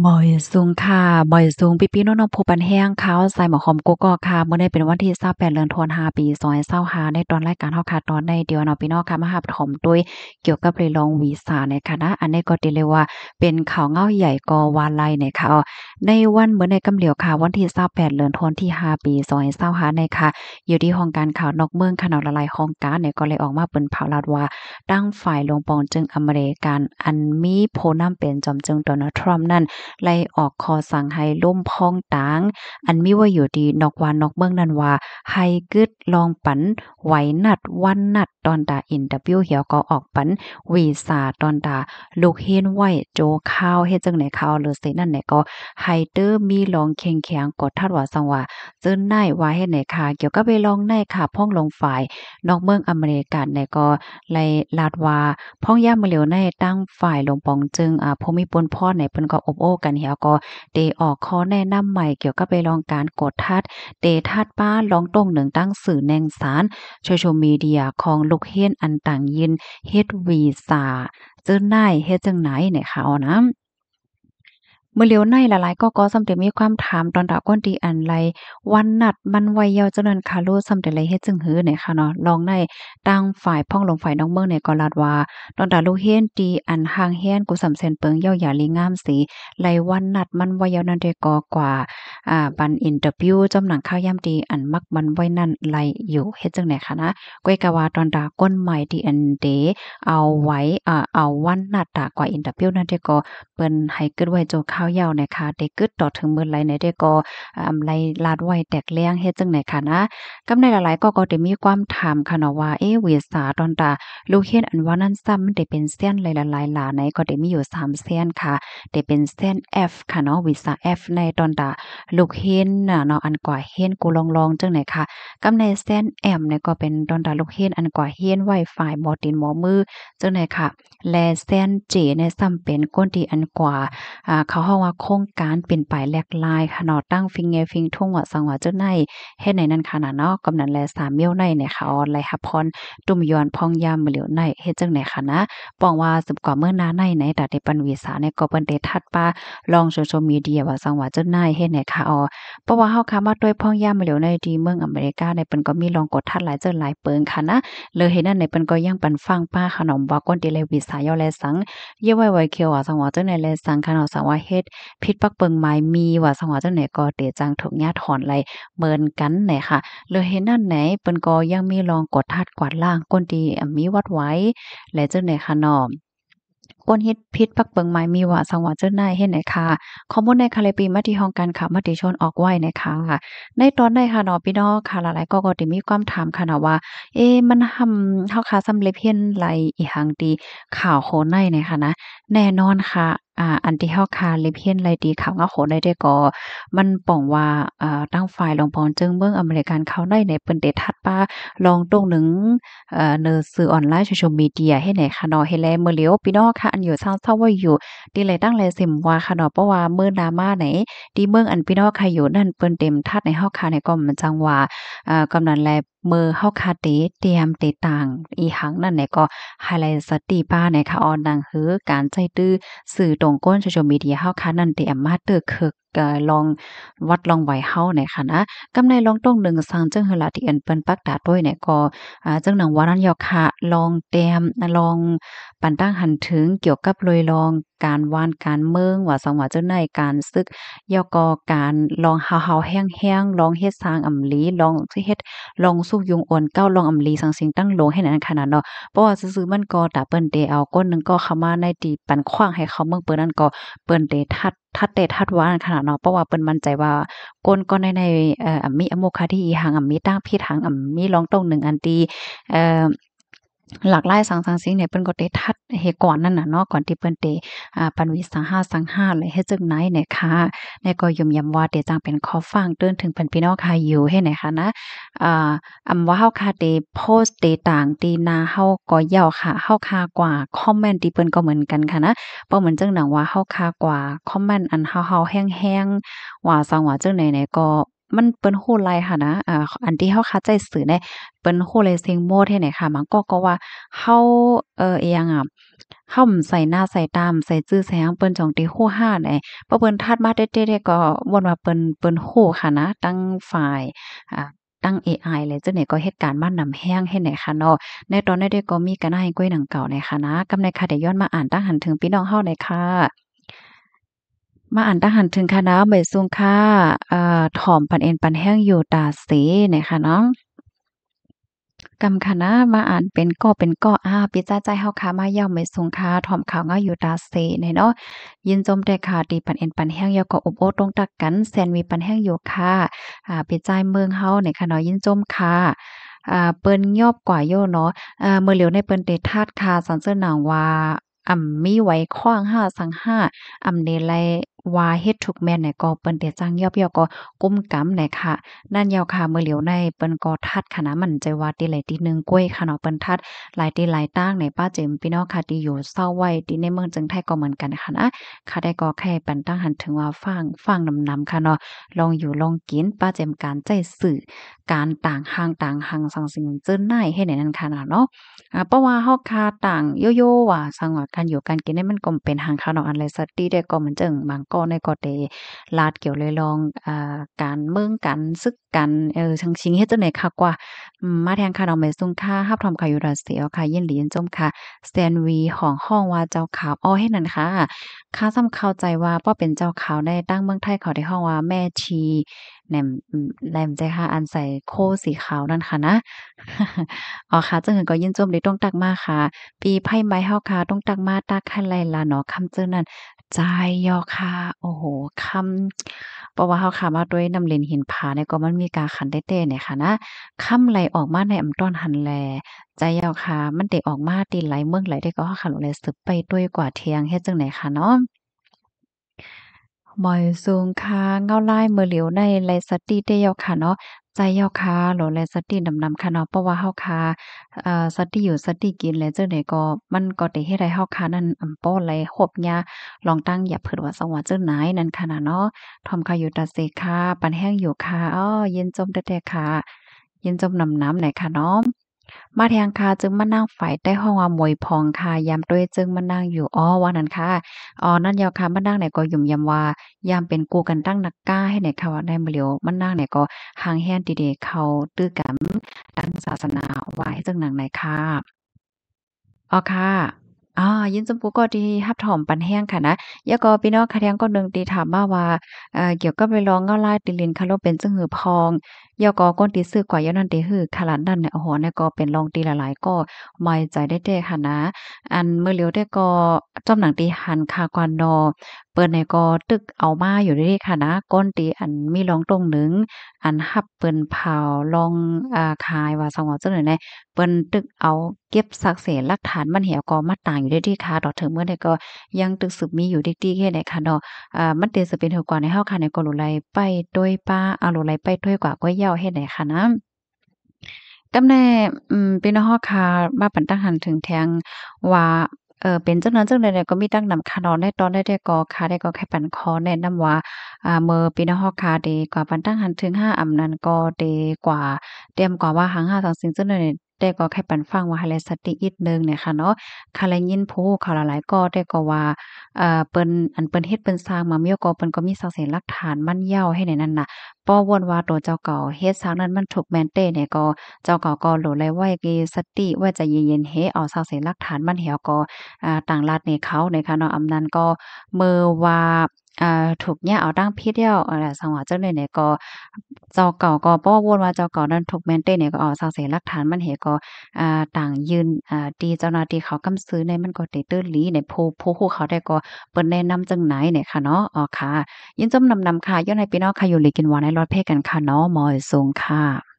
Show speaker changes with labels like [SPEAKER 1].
[SPEAKER 1] บ่อยสูงค่ะบ่อยสูงพี่ๆน้องๆผู้ปันแห้งข่าวใส่หมอหอมกุ๊กกอกค่ะมื้อนี้เป็นวันที่28เดือนธันวาปี2025ในตอนรายการเฮาค่ะตอนในเดียวเนาะพี่น้องค่ะมารับชมด้วยเกี่ยวกับเรื่องวีซ่านะคะนะอันนี้ก็ติเลยว่าเป็นข่าวเงาใหญ่ก็ว่าไล่นะคะในวันมื้อในกำเหลียวค่ะวันที่28เดือนธันวาที่5ปี2025นะคะอยู่ที่ห้องการข่าวนอกเมืองค่ะเนาะหลายๆห้องการเนี่ยก็เลยออกมาเปิ้นเผาลาดว่าตั้งฝ่ายลงปองจึงอเมริกันอันมีผู้นำเป็นจอมจึงโดนัลด์ทรัมป์นั้น ไล่ออกคอสั่งให้ล่มพ้องตางอันมีว่าอยู่ดีนอกวานนอกเมืองนั้นว่าให้กึดลองปันไหวนัดวันนัดตอนตาอินเตอร์วิวเหี่ยวก็ออกปันวีซ่าตอนตาลูกเฮ็นไว้โจข้าวเฮ็ดจังไหนข้าวหรือสินั่นไหนก็ให้เตอมีลองแข็งๆกดทัดว่าสังว่าเจิ้นนายว่าเฮ็ดไหนค่ะเกี่ยวกับไปลองในค่ะพ้องลงฝ่ายนอกเมืองอเมริกันเนี่ยก็ไล่ลาดว่าพ้องย่ามมาเหลียวในตั้งฝ่ายลงปองจึงภูมิปนพ่อในเพิ่นก็อบโอ้กันเหี่ยวก็ได้ออกข้อแนะนำใหม่เกี่ยวกับไปลองการกดทัดเตทัดป้าลองตรงหนึ่งตั้งสื่อแนงสารsocial media ของลูกเฮียนอันต่างยินเฮ็ดวีซ่าเจิ้นนายเฮ็ดจังไหนเนี่ยค่ะเอานะ เมื่อเลียวในหลายๆก็สำเร็จมีความถามตอนดากก้นตีอันไรวันนัดมันไวยาวเจานั้นคาโลสำเร็จไรเฮ็ดจึงหือเนี่ยค่ะเนาะลองในตั้งฝ่ายพ่องลงฝ่ายน้องเมืองเนี่ยก็ลาดว่าตอนดาลูกเฮียนตีอันห่างเฮียนกูสำเซ็นเปิงเย้าหยาลีงามสีไรวันนัดมันไวยาวนั้นได้ก็กว่าบันอินเตอร์วิวจำหนังข้าวยามตีอันมักมันไว้นั่นไรอยู่เฮ็ดจังไหนคะนะก้อยกะว่าตอนดาก้นใหม่ที่อันเดเอาไว้เอาวันนัดตากว่าอินเตอร์วิวนั้นได้ก็ เปิ้นให้เกิดไว้โจข้าวยาวนะคะได้เกิดต่อถึงมื้อไหลในได้ก็ไหลลาดไว้แตกแลงเฮ็ดจังไหนค่ะนะกำในหลายๆก็ได้มีความถามค่ะเนาะว่าวีซ่าตอนตาลูกเฮ็ดอันว่านั้นซ้ำมันได้เป็นเส้นหลายๆหลาไหนก็ได้มีอยู่3เส้นค่ะได้เป็นเส้น F ค่ะเนาะวีซ่า F ในตอนตาลูกเฮ็ดน่ะเนาะอันกว่าเฮ็ดกูลองๆจังไหนค่ะกำในเส้น M เนี่ยก็เป็นตอนตาลูกเฮ็ดอันกว่าเฮ็ดไว้ฝ่ายหมอตีนหมอมือจังไหนค่ะ และเส้นเจเนี่ยซ้ำเป็นก้นที่อันกว่าเขาเฮาว่าโครงการเป็นปลายแหลกลายค่ะเนาะตั้งฟิงแงฟิงทุ่งว่าสังว่าเจ้าในเฮ็ดในนั้นค่ะน่ะเนาะกำนั้นแลสามเมียวในเนี่ยค่ะออนไลน์รับพรตุ่มยอนพองยามมื้อเหลียวในเฮ็ดจังได๋ค่ะนะป้องว่าสืบกว่าเมื่อหน้าในไหนตาได้ปันวีสาเนี่ยก็เปิ้นได้ทัดป้าลอง social media ว่าสังว่าเจ้าในเฮ็ดไหนค่ะเพราะว่าเฮาค่ะมาด้วยพองยามมื้อเหลียวในที่เมืองอเมริกาเนี่ยเปิ้นก็มีลองกดทัดหลายเจ้าหลายเปิงค่ะนะ เลยเห็นนั่นในเปิ้นก็ยังปันฟังป้าขนมว่าก้นติเลยวิสายอแลสังเยาไว้ไว้เขียวว่าสังว่าจังไหนแลสังขนมสังว่าเฮ็ดพิษปักเปิงไม้มีว่าสังว่าจังไหนก็เตจังถูกญาถอนไหลเหมือนกันแหน่ค่ะเลยเห็นนั่นไหนเปิ้นก็ยังมีลองกดทัดกวาดล้างก้นที่มีวัดไว้และจังไหนค่ะน้อ ก้นเฮ็ดพิษปักเปิงไม้มีว่าสังว่าเจ้านายเฮ็ดไหนค่ะข้อมูลในคาเลปีมาที่ห้องการข่าวมติชนออกไว้นะคะในตอนใดค่ะเนาะพี่น้องค่ะหลายๆก็ได้มีความถามค่ะเนาะว่ามันเฮาค่ะสำเร็จเฮ็ดไรอีหังติข่าวโคในเนี่ยค่ะนะแน่นอนค่ะอันที่เฮาค่ะเล็บเฮ็ดไรดีข่าวเงาโคได้ได้ก็มันป้องว่าตั้งฝ่ายลองปองจึงเบิ่งอเมริกันเขาในเปิ้นได้ทัดป้าลองตรงหนึ่ง เนอสื่อออนไลน์ social media เฮ็ดให้ค่ะเนาะเฮ็ดแลมื้อเหลียวพี่น้องค่ะอันอยู่เซาๆไว้อยู่ติเลยตั้งแลสิมว่าค่ะเนาะเพราะว่ามื้อหน้ามาไหนที่เมืองอันพี่น้องค่ะอยู่นั่นเปิ้นเต็มทัดในเฮาค่ะเนี่ยก็มันจังว่ากำนั้นแลมื้อเฮาค่ะเตรียมเตต่างอีหังนั่นเนี่ยก็ไฮไลต์สติป้าเนี่ยค่ะออดังหือการใจตื้อสื่อตรงก้น social media เฮาค่ะนั่นเตรียมมาเตอคึกลองวัดลองไหวเฮาเนี่ยค่ะนะกำในลองต้องหนึ่งสังจึงหือละที่อันเปิ้นปักดาด้วยเนี่ยก็ จังหนังว่านั้นยอค่ะลองแต้มลองปันตั้งหันถึงเกี่ยวกับเลยลองการว่านการเมืองว่าสังว่าเจ้าในการศึกยอก็การลองเฮาๆแห้งๆลองเฮ็ดสร้างอำลีลองสิเฮ็ดลองสุกยุงอ่อนเก้าลองอำลีสังสิงตั้งโลให้นั้นขนาดเนาะเพราะว่าซื่อๆมันก็ตาเปิ้นเตเอาก้นหนึงก็เข้ามาในที่ปันขว้างให้เขาเมืองเปิ้นนั่นก็เปิ้นเตทัดเตทัดว่านั่นขนาดเนาะเพราะว่าเปิ้นมั่นใจว่าก้นก็ในอันมีอโมคาที่อีหังอันมีตั้งพิถังอันมีรองตรงหนึ่งอันตี เอ่อหลากหลายสังสิ่งเนี่ยเพิ่นก็ได้ทัดเฮดก่อนนั่นน่ะเนาะก่อนที่เพิ่นได้ปันวิสาหะสังหาเลยเฮ็ดจั่งไหนเนี่ยค่ะแล้วก็ย้ำย้ำว่าเดจังเป็นข้อฟังเตือนถึงเพิ่นพี่น้องค่ะอยู่เฮ็ดไหนคะนะอ่าว่าเฮาค่ะได้โพสต์ได้ต่างที่หน้าเฮาก็ยาวค่ะเฮาค่ากว่าคอมเมนต์ที่เพิ่นก็เหมือนกันค่ะนะบ่เหมือนจังหนังว่าเฮาค่ากว่าคอมเมนต์อันเฮาๆแห้งๆว่าจังว่าจังไหนๆก็ มันเปิ้นโ้หลายหันนะอันที่เฮาคาใจสื่อเนี่ยเปิ้นโ้เลยเซ็งโมดให้ไหนค่ะมันก็ว่าเฮาอิหยังอะเฮาใส่หน้าใส่ตามใส่ชื่อแสงเปิ้นจ่องติโ้ห้าไหนเพราะเปิ้นทัดมาเต๊ะๆก็บ่นว่าเปิ้นโ้ค่ะนะตั้งฝ่ายอ่าตั้งเอไอเลยจังไหนก็เหตุการณ์บ้านนำแห้งเฮ็ดไหนค่ะเนาะในตอนนั้นเด้ก็มีกันให้ก้อยหนังเก่าในค่ะนะกำในค่ะเดี๋ยวย้อนมาอ่านตั้งหันถึงพี่น้องเฮาหน่อยค่ะมาอ่านตั้งหันถึงค่ะนะใบซุงค่ะถ่อมปันเอ็นปันแห้งอยู่ตาเสเนี่ยค่ะเนาะ กำค่ะนะมาอ่านเป็นก็ปิจ้าใจเฮาค่ะมาย่อมไม่สูงค่ะถ่อมข่าวง่ายอยู่ตาเสเนี่ยเนาะยินจมแต่ค่ะตีปันเอ็นปันแห้งยอก็อบโอ้ตรงตักกันแซนมีปันแห้งอยู่ค่ะปิจ้ายเมืองเฮาเนี่ยค่ะเนาะยินจมค่ะเปิ้นยอบกว่าโยเนาะเมื่อเหลียวในเปิ้นเตธาตุค่ะสันเสอหนังว่ามีไว้ขว้าง5สังห้าเนไลว่าเฮ็ดทุกแม่นเนี่ยก็เปิ้นเตจังยอบยอก็กุ้มกำเนี่ยค่ะ นั่นยาวค่ะเมื่อเหลียวในเปิ้นก็ทัดค่ะนะมันใจว่าตีไหลตีหนึ่งกล้วยค่ะเนาะเปิ้นทัดหลายตีหลายตั้งในป้าเจิมพี่น้องค่ะที่อยู่เศร้าไว้ที่ในเมืองจึงไทยก็เหมือนกันค่ะนะค่ะได้ก็แค่ปันตั้งหันถึงว่าฟังนำๆค่ะเนาะลองอยู่ลองกินป้าเจิมการใจสื่อการต่างหังสังสิงเจิ้นไหนให้ไหนนั่นค่ะเนาะเพราะว่าเฮาคาต่างโยโย่ว่าสังว่าการอยู่การกินเนี่ยมันก็เป็นหังค่ะเนาะอันไรสัตติได้ก็เหมือนจังบางก็ในก็เต ลาดเกี่ยวเลยลองการเมืองกันซึกกันชังชิงเฮ็ดจังได๋คักว่ามาแทงค่ะดอกไม้สูงค่ารับทอมค่ะอยู่ราศีเอาค่ะยินหลียินจมค่ะแซนวีของห้องว่าเจ้าขาวอ้อเฮ็ดนั่นค่ะข้าซ้ำเข้าใจว่าป้อเป็นเจ้าขาวในตั้งเมืองไทยเขาได้ฮ้องว่าแม่ชีแหนมแหลมใจค่ะอันใส่โคสีขาวนั่นค่ะนะอ๋อค่ะจังหือก็ยินจมหลีต้องตักมาค่ะปีไพ่ไม้เฮาค่ะต้องตักมาตักให้ไลลาเนาะคำเจ้อนั้น ใจยอค่ะโอ้โฮเพราะว่าเฮาข้ามมาด้วยน้ำเลนหินผาเนี่ยก็มันมีกาขันเต้ๆเนี่ยค่ะนะค่ำไหลออกมาในอำต้อนหันแลใจยอค่ะมันได้ออกมาตีไหลเมืองไหลได้ก็เฮาคันแลสืบไปด้วยกว่าเที่ยงเฮ็ดจังได๋ค่ะเนาะ หมอยสูงค่ะเงาลายมือเหลียวในไลสติได้ยาวค่ะเนาะใจยาวค่ะโหลไลสตินำๆค่ะเนาะเพราะว่าเฮาค่ะสติอยู่สติกินแล้วจังได๋ก็มันก็ได้เฮ็ดให้เฮาค่ะนั้นป้อไหลหบยาลองตั้งอย่าเผิดว่าสว่าจังไหนนั่นค่ะน่ะเนาะทอมค่ะอยู่ตาเสค่ะปันแห้งอยู่ค่ะอ้อเย็นจมแท้ๆค่ะเย็นจมน้ำๆหน่อยค่ะเนาะ มาแทงค่ะจึงมานั่งฝ่ายใต้ห้องว่ามวยพองค่ะยามด้วยจึงมานั่งอยู่อ๋อว่านั้นค่ะอ๋อนั่นยาวค่ะมานั่งไหนก็หยุ่มยำว่ายามเป็นกูกันตั้งนักกล้าให้ไหนค่ะว่าได้มาเหลียวมานั่งไหนก็หางแฮนดีๆเขาตื้อกันดังศาสนาว่าให้จังหนังไหนค่ะอ๋อค่ะยินจำปูก็ดีรับถอมปันแห้งค่ะนะแล้วก็พี่น้องคะแนงก็หนึ่งตีถามมาว่าเกี่ยวกับเวลาเงาลายติลินคาโลเป็นจึงหือพองแล้วก็คนที่ซื้อกว่าย้อนนั้นติฮือขนาดนั้นเนี่ยโอ้โฮเนี่ยก็เป็นรองตีหลายๆก็ไม้ใจได้แท้ค่ะนะอันมื้อเหลียวได้ก็จอมหนังตีหันคากว่านอเปิ้นเนี่ยก็ตึกเอามาอยู่เดะค่ะนะก้นตีอันมีรองตรงหนึ่งอันรับเปิ้นเผาลองขายว่าสังว่าจังได๋แหน่ เปิ้นตึกเอาเก็บซักเสนหลักฐานมันแหวก็มาต่างอยู่ได้ที่ค่ะดอกถึงเมื่อใดก็ยังตึกสืบมีอยู่ดิกตี้แค่ไหนค่ะเนาะมันเตสิเป็นเฮากว่าในเฮาค่ะในก็หลุไหลไปโดยป้าหลุไหลไปถ้วยกว่าก้อยเหย้าเฮ็ดไหนค่ะนะกำแน่พี่น้องเฮาค่ะมาปันตั้งหันถึงแทงว่าเป็นจังนั้นจังใดเนี่ยก็มีตั้งนำค่ะเนาะในตอนได้ก็ค่ะได้ก็แค่ปันขอแนะนำว่าเมื่อพี่น้องเฮาค่ะได้กว่าปันตั้งหันถึง5นั้นก็ได้กว่าเตรียมกว่าว่าหัง5สังสิ่งจังใดเนี่ยแต่ก็แค่ปันฟังว่าให้แลสติอีกหนึ่งเนี่ยค่ะเนาะค่ะและยินผู้เขาหลายๆก็ได้ก็ว่าเปิ้นเฮ็ดเปิ้นสร้างมามีก็เปิ้นก็มีสักเสนหลักฐานมั่นเหย้าให้ในนั้นน่ะป้อวนว่าตัวเจ้าเก่าเฮ็ดซางนั้นมันถูกแม่นเต้เนี่ยก็เจ้าเก่าก็โหลไลไว้กีสติไว้ใจเย็นๆเฮเอาสักเสนหลักฐานมันเหี่ยวก็ต่างรัฐนี่เขาในค่ะเนาะอำนั้นก็เมื่อว่าถูกเนี่ยเอาตั้งพิษแล้วสังว่าจังได๋เนี่ยก็เจ้าเก่าก็ป้อวนว่าเจ้าเก่านั้นถูกแม่นเต้เนี่ยก็เอาสักเสนหลักฐานมันเหี่ยก็ต่างยืนตีเจ้าหน้าที่เขากำซื้อในมันก็ได้ตื้อหลีในผู้ฮู้เขาได้ก็เปิ้นแนะนำจังไหนเนี่ยค่ะเนาะอ๋อค่ะ ยินจมนำค่ะย้อนให้พี่น้องค่ะอยู่หลีกินหวานให้รอดเพศกันค่ะเนาะหมอสูงค่ะ